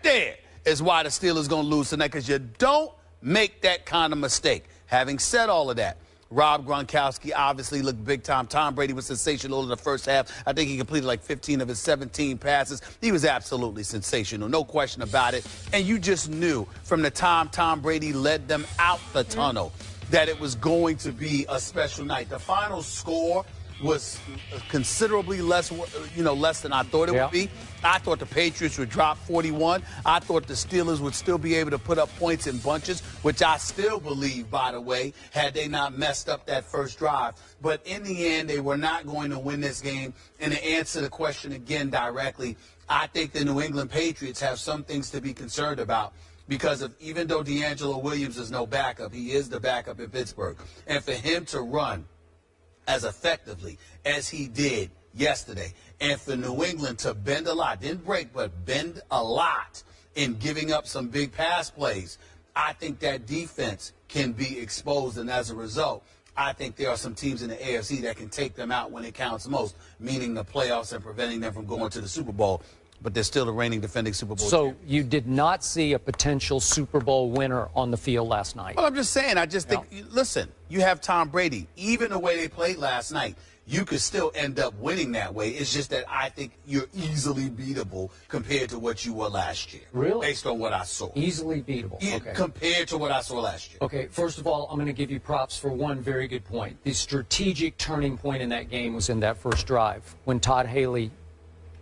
there is why the Steelers going to lose tonight, because you don't make that kind of mistake. Having said all of that, Rob Gronkowski obviously looked big time. Tom Brady was sensational in the first half. I think he completed like 15 of his 17 passes. He was absolutely sensational, no question about it. And you just knew from the time Tom Brady led them out the tunnel that it was going to be a special night. The final score was considerably less, less than I thought it would be. I thought the Patriots would drop 41. I thought the Steelers would still be able to put up points in bunches, which I still believe, by the way, had they not messed up that first drive. But in the end, they were not going to win this game. And to answer the question again directly, I think the New England Patriots have some things to be concerned about. Because even though D'Angelo Williams is no backup, he is the backup in Pittsburgh. And for him to run as effectively as he did yesterday, and for New England to bend a lot, didn't break, but bend a lot in giving up some big pass plays, I think that defense can be exposed, and as a result, I think there are some teams in the AFC that can take them out when it counts most, meaning the playoffs and preventing them from going to the Super Bowl. But they're still the reigning defending Super Bowl champion. So you did not see a potential Super Bowl winner on the field last night? Well, I'm just saying, I just think, listen, you have Tom Brady. Even the way they played last night, you could still end up winning that way. It's just that I think you're easily beatable compared to what you were last year. Really? Based on what I saw. Easily beatable. Okay. Compared to what I saw last year. Okay, first of all, I'm going to give you props for one very good point. The strategic turning point in that game was in that first drive when Todd Haley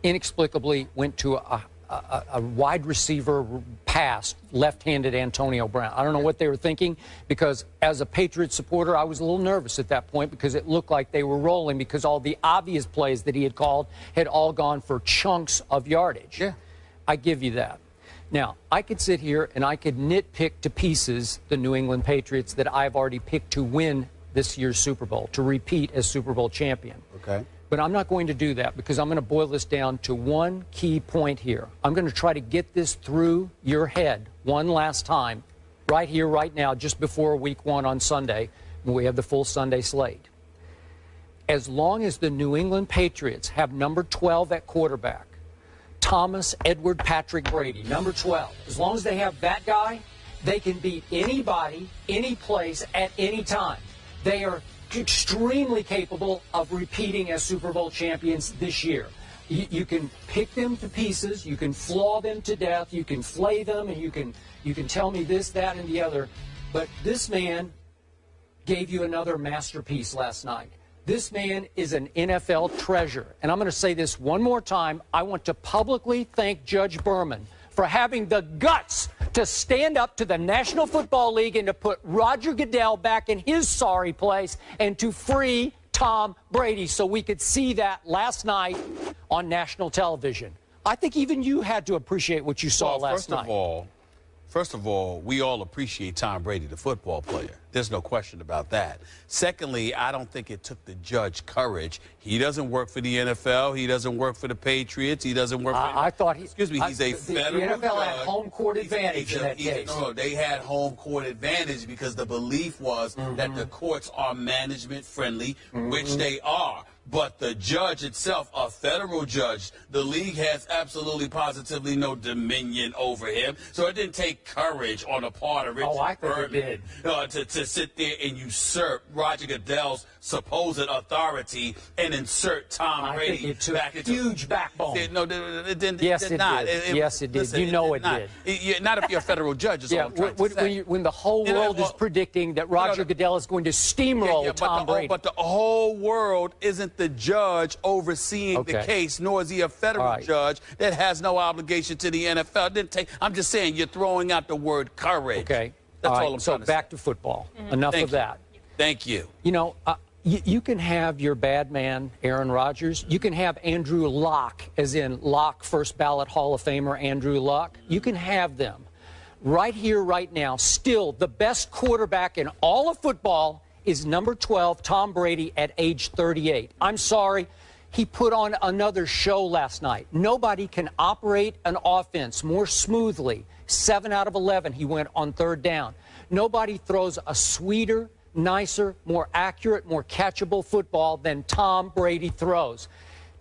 inexplicably went to a wide receiver pass, left-handed Antonio Brown. I don't know what they were thinking, because as a Patriots supporter, I was a little nervous at that point because it looked like they were rolling, because all the obvious plays that he had called had all gone for chunks of yardage. Yeah. I give you that. Now, I could sit here and I could nitpick to pieces the New England Patriots that I've already picked to win this year's Super Bowl, to repeat as Super Bowl champion. Okay. But I'm not going to do that, because I'm going to boil this down to one key point here. I'm going to try to get this through your head one last time, right here, right now, just before Week 1 on Sunday, when we have the full Sunday slate. As long as the New England Patriots have number 12 at quarterback, Thomas Edward Patrick Brady, number 12, as long as they have that guy, they can beat anybody, any place, at any time. They are extremely capable of repeating as Super Bowl champions this year. You can pick them to pieces, you can flaw them to death, you can flay them, and you can tell me this, that, and the other. But this man gave you another masterpiece last night. This man is an NFL treasure. And I'm going to say this one more time. I want to publicly thank Judge Berman for having the guts to stand up to the National Football League and to put Roger Goodell back in his sorry place and to free Tom Brady so we could see that last night on national television. I think even you had to appreciate what you saw last night. First of all, we all appreciate Tom Brady, the football player. There's no question about that. Secondly, I don't think it took the judge courage. He doesn't work for the NFL. He doesn't work for the Patriots. He doesn't work for... I thought he... Excuse me, he's a federal judge. The NFL had home court advantage in that case. No, they had home court advantage because the belief was that the courts are management-friendly, which they are. But the judge itself, a federal judge, the league has absolutely positively no dominion over him. So it didn't take courage on the part of Richard Berman to sit there and usurp Roger Goodell's supposed authority and insert Tom Brady back into... huge backbone. No, it didn't. Yes, it did not. Yes, it did. Listen, you know it did. Not if you're a federal judge, is all I'm trying to say. When the whole world is predicting that Roger Goodell is going to steamroll Tom Brady. But the whole world isn't the judge overseeing the case, nor is he a federal judge that has no obligation to the NFL. Didn't take. I'm just saying you're throwing out the word courage. Okay. That's all I'm trying to say. So back to football. Enough of that. Thank you. You know, you can have your bad man, Aaron Rodgers. You can have Andrew Luck, as in Luck, first ballot Hall of Famer Andrew Luck. You can have them. Right here, right now, still the best quarterback in all of football is number 12, Tom Brady, at age 38. I'm sorry. He put on another show last night. Nobody can operate an offense more smoothly. 7 out of 11 he went on third down. Nobody throws a sweeter, nicer, more accurate, more catchable football than Tom Brady throws.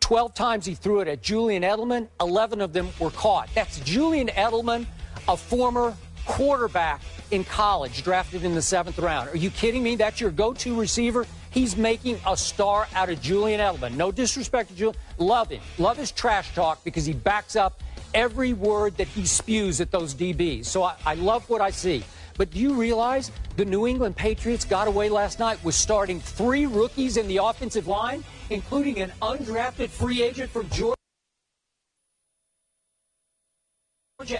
12 times he threw it at Julian Edelman, 11 of them were caught. That's Julian Edelman, a former quarterback in college, drafted in the 7th round. Are you kidding me? That's your go-to receiver? He's making a star out of Julian Edelman. No disrespect to Julian. Love him. Love his trash talk because he backs up every word that he spews at those DBs. So I love what I see. But do you realize the New England Patriots got away last night with starting 3 rookies in the offensive line, including an undrafted free agent from Georgia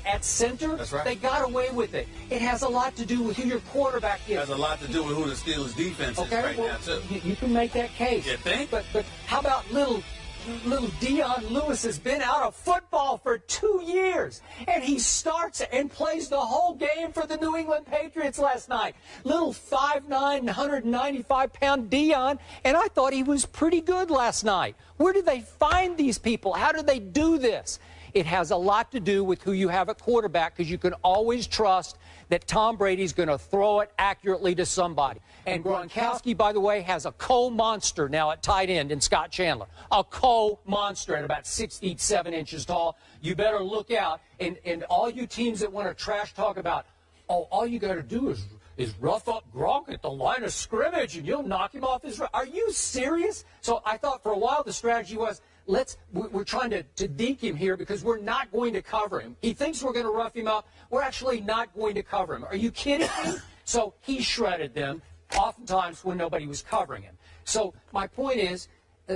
at center? That's right. They got away with it. It has a lot to do with who your quarterback is. It has a lot to do with who the Steelers' defense is right now, too. You can make that case. You think? But how about little Dion Lewis has been out of football for 2 years, and he starts and plays the whole game for the New England Patriots last night. Little 5'9", 195-pound Dion, and I thought he was pretty good last night. Where do they find these people? How do they do this? It has a lot to do with who you have at quarterback, because you can always trust that Tom Brady's going to throw it accurately to somebody. And Gronkowski, by the way, has a co-monster now at tight end in Scott Chandler. A co-monster at about 6 feet 7 inches tall. You better look out. And all you teams that want to trash talk about, oh, all you got to do is rough up Gronk at the line of scrimmage and you'll knock him off his... Are you serious? So I thought for a while the strategy was, we're trying to deke him here because we're not going to cover him. He thinks we're going to rough him up. We're actually not going to cover him. Are you kidding me? So he shredded them, oftentimes when nobody was covering him. So my point is,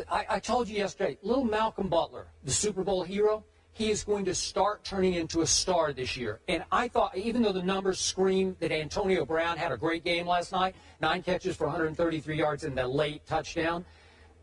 I told you yesterday, little Malcolm Butler, the Super Bowl hero, he is going to start turning into a star this year. And I thought, even though the numbers scream that Antonio Brown had a great game last night, 9 catches for 133 yards and the late touchdown,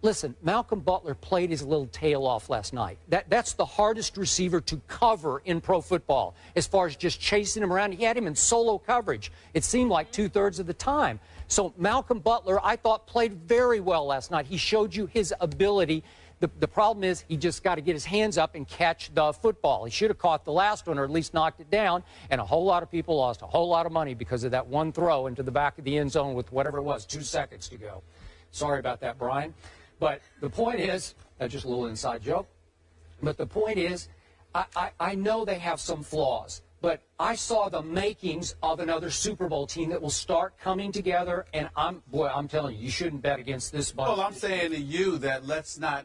listen, Malcolm Butler played his little tail off last night. That's the hardest receiver to cover in pro football as far as just chasing him around. He had him in solo coverage. It seemed like 2/3 of the time. So Malcolm Butler, I thought, played very well last night. He showed you his ability. The problem is he just got to get his hands up and catch the football. He should have caught the last one or at least knocked it down, and a whole lot of people lost a whole lot of money because of that one throw into the back of the end zone with whatever it was, 2 seconds to go. Sorry about that, Brian. But the point is, that's just a little inside joke, but the point is, I know they have some flaws, but I saw the makings of another Super Bowl team that will start coming together, and I'm telling you, you shouldn't bet against this bunch. Well, I'm saying to you that let's not,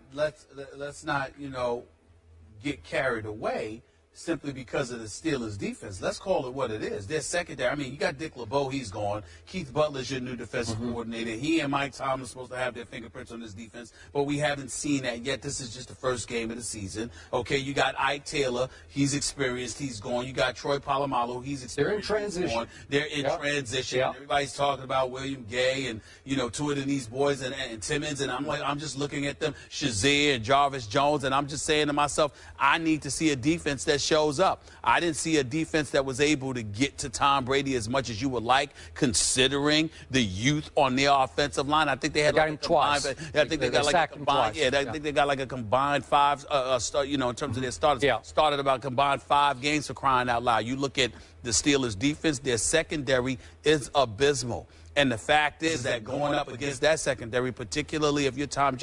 get carried away simply because of the Steelers' defense. Let's call it what it is. Their secondary. I mean, you got Dick LeBeau, he's gone. Keith Butler's your new defensive coordinator. He and Mike Tomlin are supposed to have their fingerprints on this defense, but we haven't seen that yet. This is just the first game of the season. Okay, you got Ike Taylor. He's experienced. He's gone. You got Troy Polamalu. He's experienced. They're in transition. They're in transition. Yep. Everybody's talking about William Gay and, two of these boys and Timmons, and I'm just looking at them, Shazier and Jarvis Jones, and I'm just saying to myself, I need to see a defense that shows up. I didn't see a defense that was able to get to Tom Brady as much as you would like, considering the youth on their offensive line. I think they had got him twice. I think they got like a combined. I think they got like a combined 5. In terms of their starters, started about combined 5 games, for crying out loud. You look at the Steelers' defense; their secondary is abysmal. And the fact is that going up against that secondary, particularly if you're Tom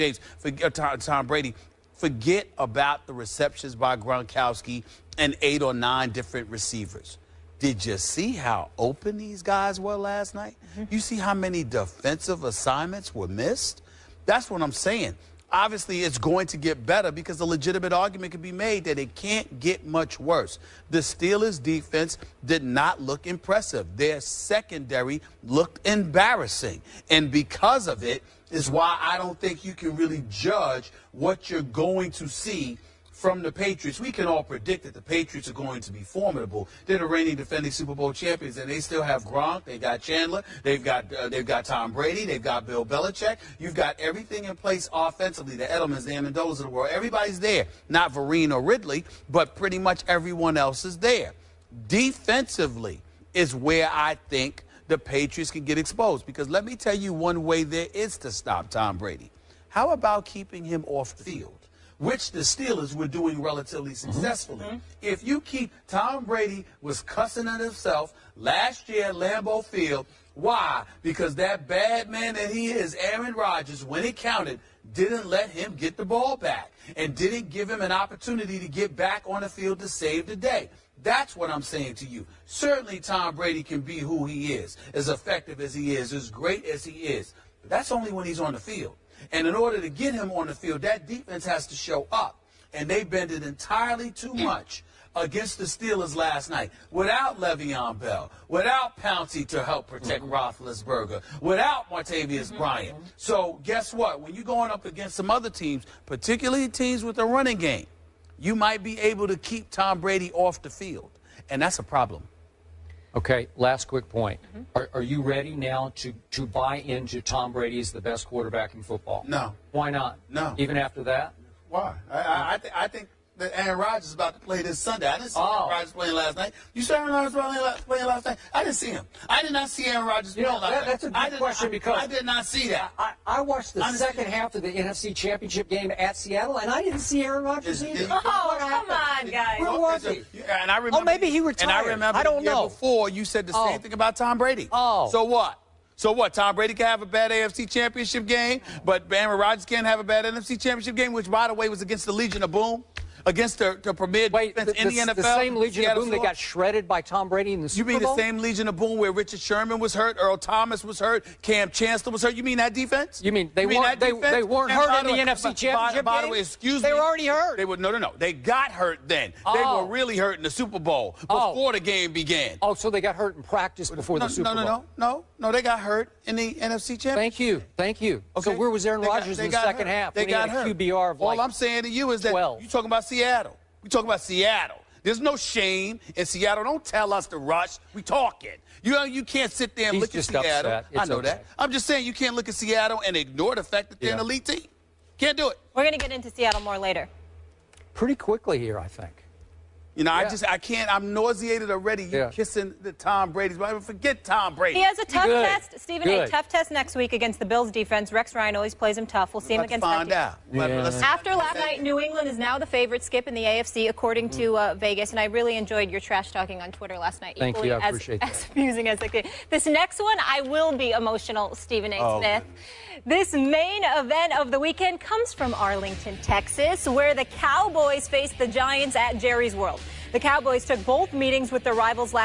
Brady, forget about the receptions by Gronkowski and 8 or 9 different receivers. Did you see how open these guys were last night? You see how many defensive assignments were missed? That's what I'm saying. Obviously, it's going to get better because a legitimate argument can be made that it can't get much worse. The Steelers' defense did not look impressive. Their secondary looked embarrassing. And because of it is why I don't think you can really judge what you're going to see from the Patriots. We can all predict that the Patriots are going to be formidable. They're the reigning defending Super Bowl champions, and they still have Gronk. They got Chandler. They've got Tom Brady. They've got Bill Belichick. You've got everything in place offensively. The Edelmans, the Amendolas of the world. Everybody's there. Not Vereen or Ridley, but pretty much everyone else is there. Defensively is where I think the Patriots can get exposed, because let me tell you one way there is to stop Tom Brady. How about keeping him off the field, which the Steelers were doing relatively successfully? If you keep Tom Brady was cussing at himself last year at Lambeau Field. Why? Because that bad man that he is, Aaron Rodgers, when it counted, didn't let him get the ball back and didn't give him an opportunity to get back on the field to save the day. That's what I'm saying to you. Certainly Tom Brady can be who he is, as effective as he is, as great as he is. But that's only when he's on the field. And in order to get him on the field, that defense has to show up. And they bended entirely too much against the Steelers last night, without Le'Veon Bell, without Pouncey to help protect Roethlisberger, without Martavius Bryant. So guess what? When you're going up against some other teams, particularly teams with a running game, you might be able to keep Tom Brady off the field, and that's a problem. Okay, last quick point. Are you ready now to buy into Tom Brady as the best quarterback in football? No. Why not? No. Even after that? Why? I think that Aaron Rodgers is about to play this Sunday. I didn't see Aaron Rodgers playing last night. You saw Aaron Rodgers playing last night? I didn't see him. I did not see Aaron Rodgers playing last night. That's a good question because I did not see that. I watched the second half of the NFC Championship game at Seattle, and I didn't see Aaron Rodgers either. Oh, come on, guys. Where was he? And I remember, maybe he retired. And I remember I don't the year know. before you said the same thing about Tom Brady. Oh. So what? So what? Tom Brady can have a bad AFC Championship game, but Aaron Rodgers can't have a bad NFC Championship game, which, by the way, was against the Legion of Boom. Against the premier defense in the NFL. The same Legion of Boom that got shredded by Tom Brady in the Super Bowl? You mean the same Legion of Boom where Richard Sherman was hurt, Earl Thomas was hurt, Cam Chancellor was hurt? You mean that defense? You mean they weren't hurt in the NFC Championship game? By the way, excuse me. They were already hurt. They were no. They got hurt then. They were really hurt in the Super Bowl before the game began. Oh, so they got hurt in practice before the Super Bowl? No. They got hurt in the NFC Championship. Thank you. Okay. So where was Aaron Rodgers in the second half? They got hurt. QBR of All I'm saying to you is that you're talking about Seattle. We talking about Seattle. There's no shame in Seattle. Don't tell us to rush. We talking. You can't sit there and look at Seattle. I know that. I'm just saying you can't look at Seattle and ignore the fact that they're an elite team. Can't do it. We're going to get into Seattle more later. Pretty quickly here, I think. You know, I can't. I'm nauseated already. You kissing the Tom Brady's. But forget Tom Brady. He has a tough test, Stephen. A tough test next week against the Bills defense. Rex Ryan always plays him tough. We'll see him against that team. After last night, New England is now the favorite, Skip, in the AFC, according to Vegas. And I really enjoyed your trash talking on Twitter last night. Thank you. I appreciate that. As amusing as it could. This next one, I will be emotional, Stephen A. Smith. This main event of the weekend comes from Arlington, Texas, where the Cowboys face the Giants at Jerry's World. The Cowboys took both meetings with their rivals last